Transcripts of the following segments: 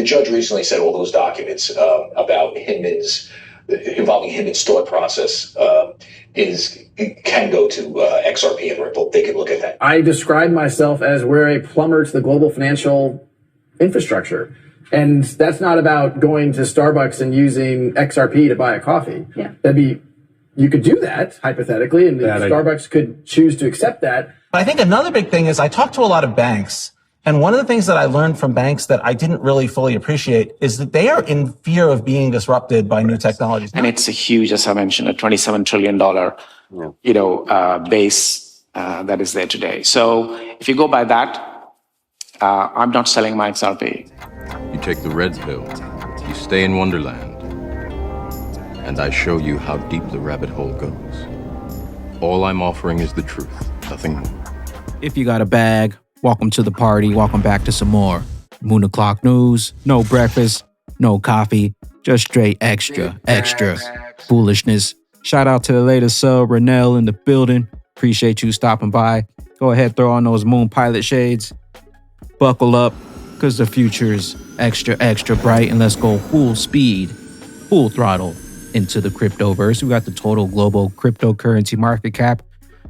judge recently said all those documents about involving Hinman's thought process can go to XRP and Ripple. They can look at that. I describe myself as we're a plumber to the global financial infrastructure. And that's not about going to Starbucks and using XRP to buy a coffee. Yeah. You could do that, hypothetically, and Starbucks could choose to accept that. I think another big thing is I talk to a lot of banks, and one of the things that I learned from banks that I didn't really fully appreciate is that they are in fear of being disrupted by new technologies. And it's a huge, as I mentioned, a $27 trillion, base that is there today. So if you go by that, I'm not selling my XRP. You take the red pill, you stay in Wonderland, and I show you how deep the rabbit hole goes. All I'm offering is the truth, nothing more. If you got a bag, welcome to the party, welcome back to some more Moon O'Clock News. No breakfast, no coffee, just straight extra foolishness. Shout out to the latest sub, Renell in the building. Appreciate you stopping by. Go ahead, throw on those Moon Pilot shades. Buckle up, because the future's extra bright, and let's go full speed, full throttle into the cryptoverse. We got the total global cryptocurrency market cap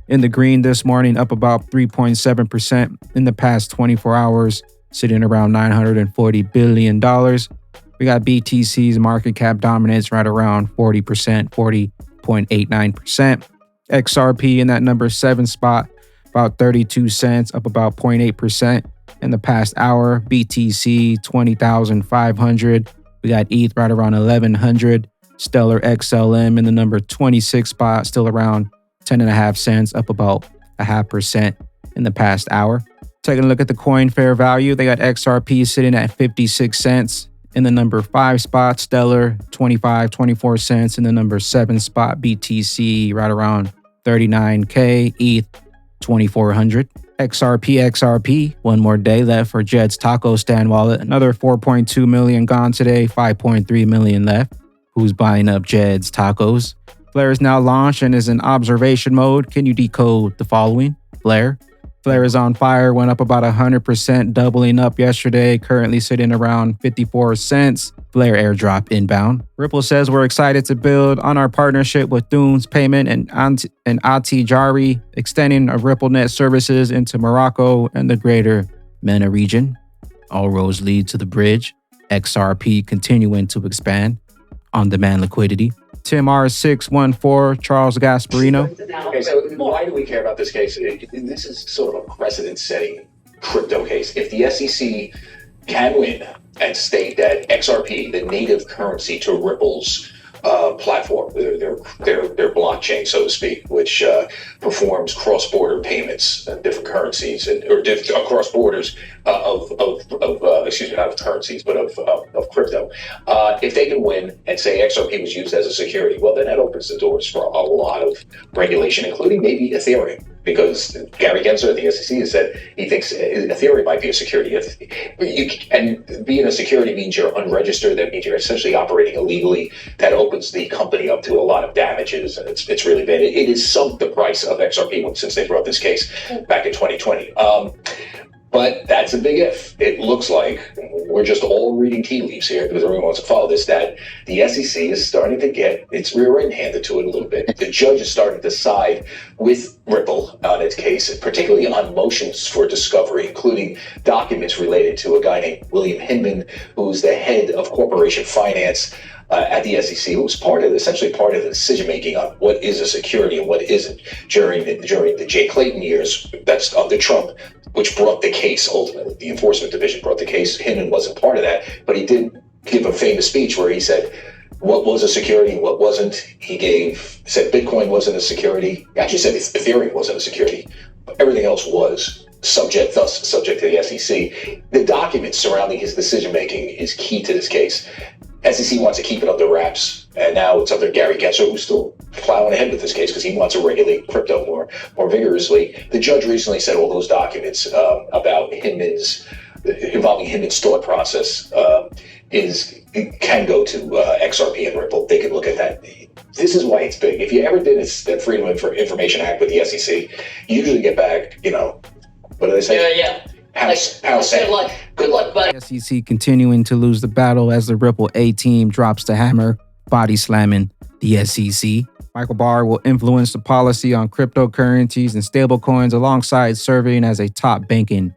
in the green this morning, up about 3.7% in the past 24 hours, sitting around $940 billion. We got BTC's market cap dominance right around 40%, 40.89%. XRP in that number 7 spot, about 32 cents, up about 0.8%. In the past hour, BTC 20,500. We got ETH right around 1,100. Stellar XLM in the number 26 spot, still around 10.5 cents, up about 0.5% in the past hour. Taking a look at the coin fair value, they got XRP sitting at 56 cents in the number 5 spot. Stellar 24 cents in the number 7 spot. BTC right around 39K. ETH 2,400. XRP, one more day left for Jed's taco stand wallet. Another 4.2 million gone today, 5.3 million left. Who's buying up Jed's tacos? Flare is now launched and is in observation mode. Can you decode the following? Flare is on fire, went up about 100%, doubling up yesterday, currently sitting around 54 cents. Flare airdrop inbound. Ripple says we're excited to build on our partnership with Dunes Payment and Ati Jari, extending our RippleNet services into Morocco and the greater MENA region. All roads lead to the bridge. XRP continuing to expand. On-demand liquidity. Tim R614, Charles Gasparino. Okay, so why do we care about this case? This is sort of a precedent-setting crypto case. If the SEC can win and state that XRP, the native currency to Ripple's platform, their blockchain, so to speak, which performs cross-border payments in different currencies or across borders not of currencies, but of crypto. If they can win and say XRP was used as a security, well, then that opens the doors for a lot of regulation, including maybe Ethereum. Because Gary Gensler at the SEC has said he thinks Ethereum might be a security. And being a security means you're unregistered. That means you're essentially operating illegally. That opens the company up to a lot of damages, and it's really bad. It has sunk the price of XRP since they brought this case back in 2020. But that's a big if. It looks like we're just all reading tea leaves here because everyone wants to follow this, that the SEC is starting to get its rear end handed to it a little bit. The judge is starting to side with Ripple on its case, particularly on motions for discovery, including documents related to a guy named William Hinman, who's the head of corporation finance at the SEC, who was essentially part of the decision-making on what is a security and what isn't during the Jay Clayton years. That's under Trump, which brought the case ultimately. The enforcement division brought the case. Hinman wasn't part of that, but he did give a famous speech where he said what was a security and what wasn't. He said Bitcoin wasn't a security. He actually said Ethereum wasn't a security. Everything else was subject to the SEC. The documents surrounding his decision-making is key to this case. SEC wants to keep it under wraps, and now it's under Gary Gensler, who's still plowing ahead with this case because he wants to regulate crypto more vigorously. The judge recently said all those documents about involving Hinman's thought process can go to XRP and Ripple. They can look at that. This is why it's big. If you ever did that Freedom of Information Act with the SEC, you usually get back, what do they say? Yeah. Powell said, good luck, buddy. SEC continuing to lose the battle as the Ripple A team drops the hammer, body slamming the SEC. Michael Barr will influence the policy on cryptocurrencies and stablecoins alongside serving as a top banking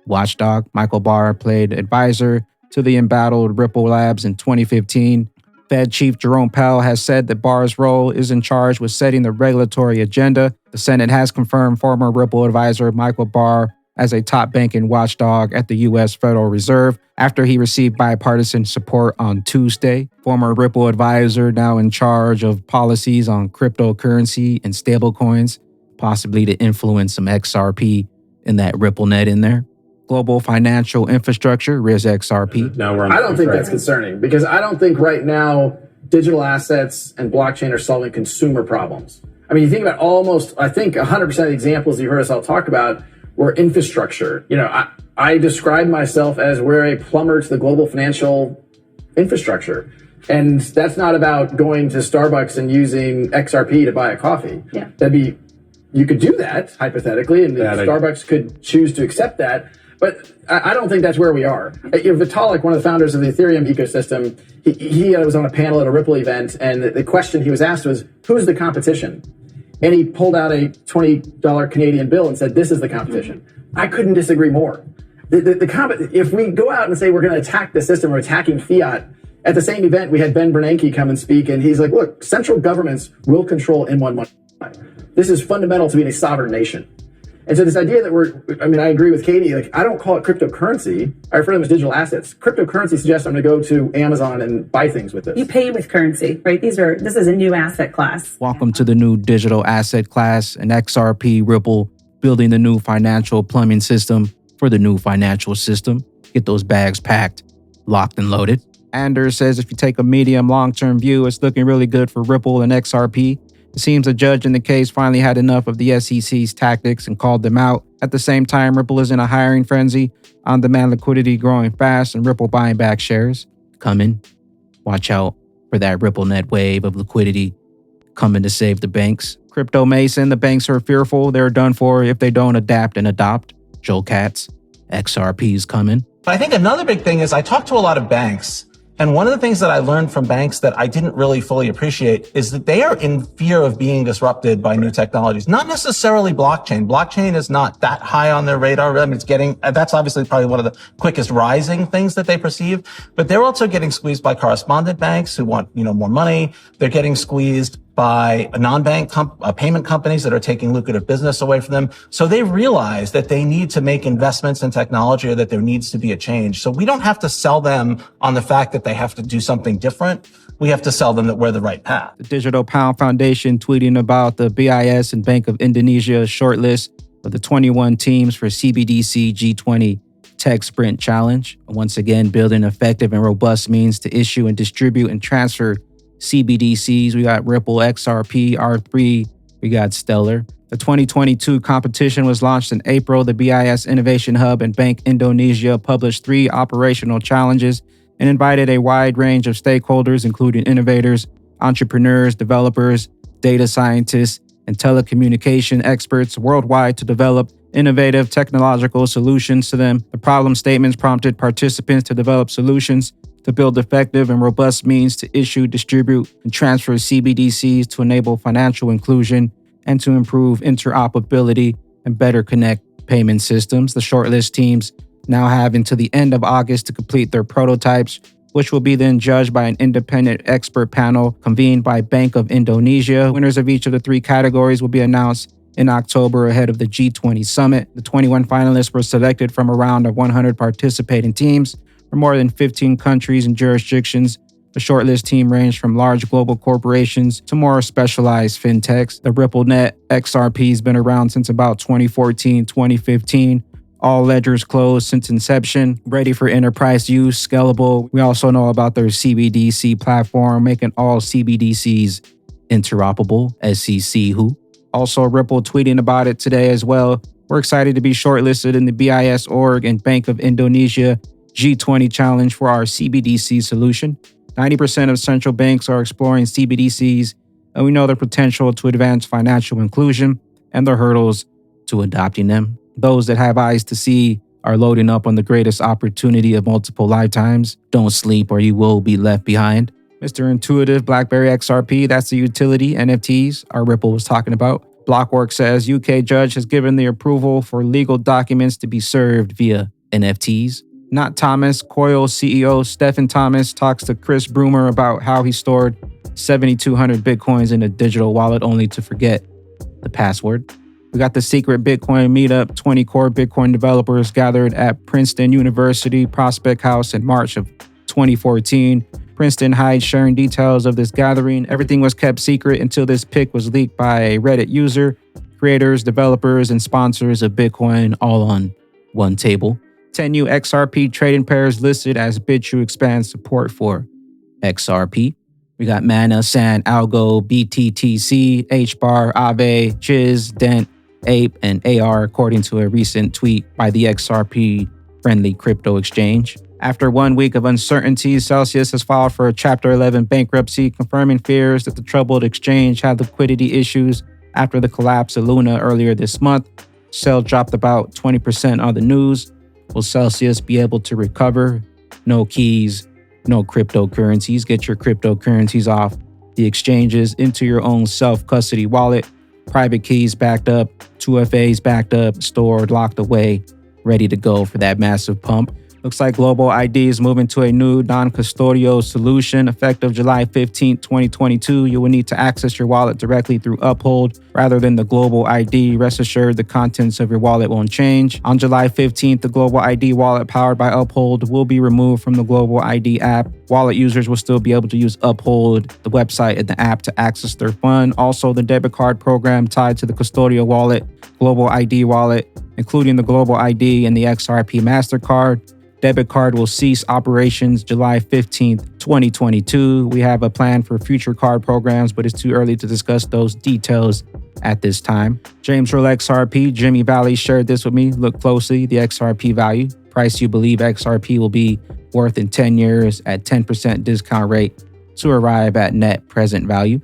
watchdog. Michael Barr played advisor to the embattled Ripple Labs in 2015. Fed Chief Jerome Powell has said that Barr's role is in charge with setting the regulatory agenda. The Senate has confirmed former Ripple advisor Michael Barr as a top banking watchdog at the U.S. Federal Reserve after he received bipartisan support on Tuesday. Former Ripple advisor now in charge of policies on cryptocurrency and stablecoins, possibly to influence some XRP in that RippleNet in there. Global financial infrastructure, RIS XRP. I don't think that's concerning because I don't think right now digital assets and blockchain are solving consumer problems. I mean, you think about I think 100% of the examples you heard us all talk about were infrastructure. You know, I describe myself as we're a plumber to the global financial infrastructure. And that's not about going to Starbucks and using XRP to buy a coffee. Yeah. You could do that hypothetically, and Starbucks could choose to accept that. But I don't think that's where we are. You know, Vitalik, one of the founders of the Ethereum ecosystem, he was on a panel at a Ripple event, and the question he was asked was, who's the competition? And he pulled out a $20 Canadian bill and said, this is the competition. I couldn't disagree more. If we go out and say we're going to attack the system or attacking fiat, at the same event, we had Ben Bernanke come and speak, and he's like, look, central governments will control M1 money. This is fundamental to being a sovereign nation. And so this idea that I agree with Katie, like, I don't call it cryptocurrency. I refer to them as digital assets. Cryptocurrency suggests I'm going to go to Amazon and buy things with this. You pay with currency, right? This is a new asset class. Welcome to the new digital asset class, and XRP Ripple building the new financial plumbing system for the new financial system. Get those bags packed, locked and loaded. Anders says if you take a medium long-term view, it's looking really good for Ripple and XRP. It seems the judge in the case finally had enough of the SEC's tactics and called them out. At the same time, Ripple is in a hiring frenzy, on-demand liquidity growing fast, and Ripple buying back shares. Coming. Watch out for that RippleNet wave of liquidity coming to save the banks. Crypto Mason, the banks are fearful. They're done for if they don't adapt and adopt. Joel Katz, XRP is coming. But I think another big thing is I talked to a lot of banks. And one of the things that I learned from banks that I didn't really fully appreciate is that they are in fear of being disrupted by new technologies. Not necessarily blockchain. Blockchain is not that high on their radar. I mean, that's obviously probably one of the quickest rising things that they perceive. But they're also getting squeezed by correspondent banks who want, more money. They're getting squeezed by non-bank payment companies that are taking lucrative business away from them. So they realize that they need to make investments in technology, or that there needs to be a change. So we don't have to sell them on the fact that they have to do something different. We have to sell them that we're the right path. The Digital Pound Foundation tweeting about the BIS and Bank of Indonesia shortlist of the 21 teams for CBDC G20 Tech Sprint Challenge. Once again, building effective and robust means to issue and distribute and transfer CBDCs. We got Ripple, XRP, R3. We got Stellar. The 2022 competition was launched in April. The BIS Innovation Hub and Bank Indonesia published 3 operational challenges and invited a wide range of stakeholders, including innovators, entrepreneurs, developers, data scientists, and telecommunication experts worldwide to develop innovative technological solutions to them. The problem statements prompted participants to develop solutions to build effective and robust means to issue, distribute, and transfer CBDCs to enable financial inclusion and to improve interoperability and better connect payment systems. The shortlist teams now have until the end of August to complete their prototypes, which will be then judged by an independent expert panel convened by Bank of Indonesia. Winners of each of the 3 categories will be announced in October ahead of the G20 summit. The 21 finalists were selected from around 100 participating teams from more than 15 countries and jurisdictions. The shortlist team ranged from large global corporations to more specialized fintechs. The RippleNet XRP has been around since about 2014, 2015. All ledgers closed since inception, ready for enterprise use, scalable. We also know about their CBDC platform, making all CBDCs interoperable, SEC who. Also, Ripple tweeting about it today as well. We're excited to be shortlisted in the BIS org and Bank of Indonesia G20 challenge for our CBDC solution. 90% of central banks are exploring CBDCs, and we know their potential to advance financial inclusion and the hurdles to adopting them. Those that have eyes to see are loading up on the greatest opportunity of multiple lifetimes. Don't sleep or you will be left behind. Mr. Intuitive BlackBerry XRP, that's the utility, NFTs, our Ripple was talking about. Blockwork says UK judge has given the approval for legal documents to be served via NFTs. Not Thomas, Coil CEO Stephen Thomas talks to Chris Broomer about how he stored 7,200 Bitcoins in a digital wallet only to forget the password. We got the secret Bitcoin meetup. 20 core Bitcoin developers gathered at Princeton University Prospect House in March of 2014. Princeton hides sharing details of this gathering. Everything was kept secret until this pic was leaked by a Reddit user. Creators, developers, and sponsors of Bitcoin all on one table. 10 new XRP trading pairs listed as Bitrue expands support for XRP. We got Mana, Sand, Algo, BTTC, HBAR, Aave, Chiz, Dent, Ape, and AR, according to a recent tweet by the XRP-friendly crypto exchange. After 1 week of uncertainty, Celsius has filed for a Chapter 11 bankruptcy, confirming fears that the troubled exchange had liquidity issues after the collapse of Luna earlier this month. Cell dropped about 20% on the news. Will Celsius be able to recover? No keys, no cryptocurrencies. Get your cryptocurrencies off the exchanges into your own self-custody wallet. Private keys backed up, 2FAs backed up, stored, locked away, ready to go for that massive pump. Looks like Global ID is moving to a new non-custodial solution. Effective July 15, 2022, you will need to access your wallet directly through Uphold rather than the Global ID. Rest assured, the contents of your wallet won't change. On July 15th, the Global ID wallet powered by Uphold will be removed from the Global ID app. Wallet users will still be able to use Uphold, the website, and the app to access their fund. Also, the debit card program tied to the custodial wallet, Global ID wallet, including the Global ID and the XRP MasterCard. Debit card will cease operations July 15th, 2022. We have a plan for future card programs, but it's too early to discuss those details at this time. James Roll XRP, Jimmy Valley shared this with me. Look closely, the XRP value. Price you believe XRP will be worth in 10 years at 10% discount rate to arrive at net present value.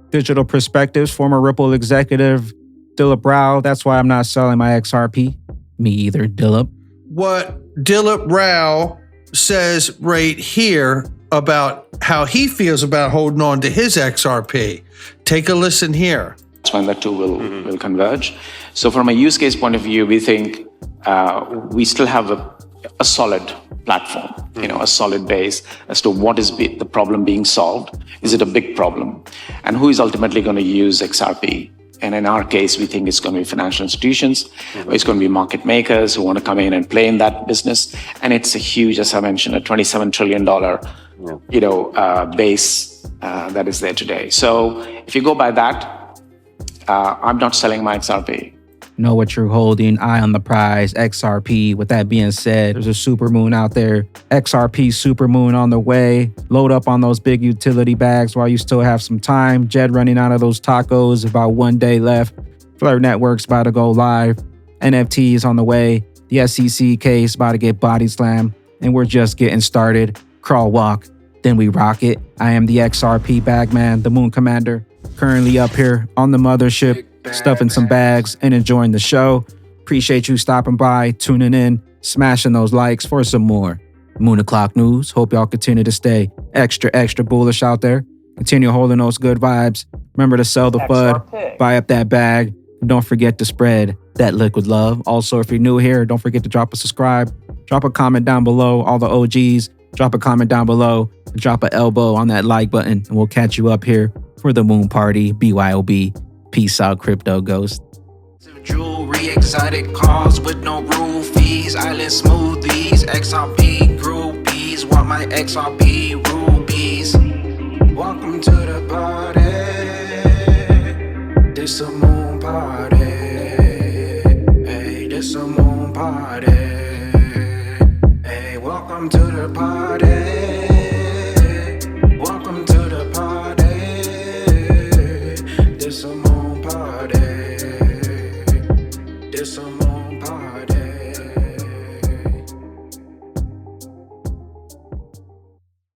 Digital Perspectives, former Ripple executive Dilip Rao, that's why I'm not selling my XRP. Me either, Dilip. What Dilip Rao says right here about how he feels about holding on to his XRP. Take a listen here. That's when the two will converge. So from a use case point of view, we think we still have a solid platform, a solid base as to what is the problem being solved. Is it a big problem? And who is ultimately going to use XRP? And in our case, we think it's going to be financial institutions, or it's going to be market makers who want to come in and play in that business. And it's a huge, as I mentioned, a $27 trillion, base that is there today. So if you go by that, I'm not selling my XRP. Know what you're holding, eye on the prize, XRP. With that being said, there's a supermoon out there. XRP supermoon on the way. Load up on those big utility bags while you still have some time. Jed running out of those tacos, about 1 day left. Flare Network's about to go live. NFTs on the way. The SEC case about to get body slammed. And we're just getting started. Crawl, walk, then we rock it. I am the XRP Bagman, the Moon Commander. Currently up here on the mothership, stuffing some bags and enjoying the show. Appreciate you stopping by, tuning in, smashing those likes for some more Moon O'Clock News. Hope y'all continue to stay extra bullish out there. Continue holding those good vibes. Remember to sell the FUD, buy up that bag, and don't forget to spread that liquid love. Also, if you're new here, don't forget to drop a subscribe, drop a comment down below. All the OGs, drop a comment down below, and drop an elbow on that like button, and we'll catch you up here for the Moon Party. BYOB. Peace out, crypto ghost. Jewelry, exotic cars with no rule fees, island smoothies, XRP groupies, want my XRP rubies. Welcome to the party. This a moon party. Hey, this a moon party. Hey, welcome to the party.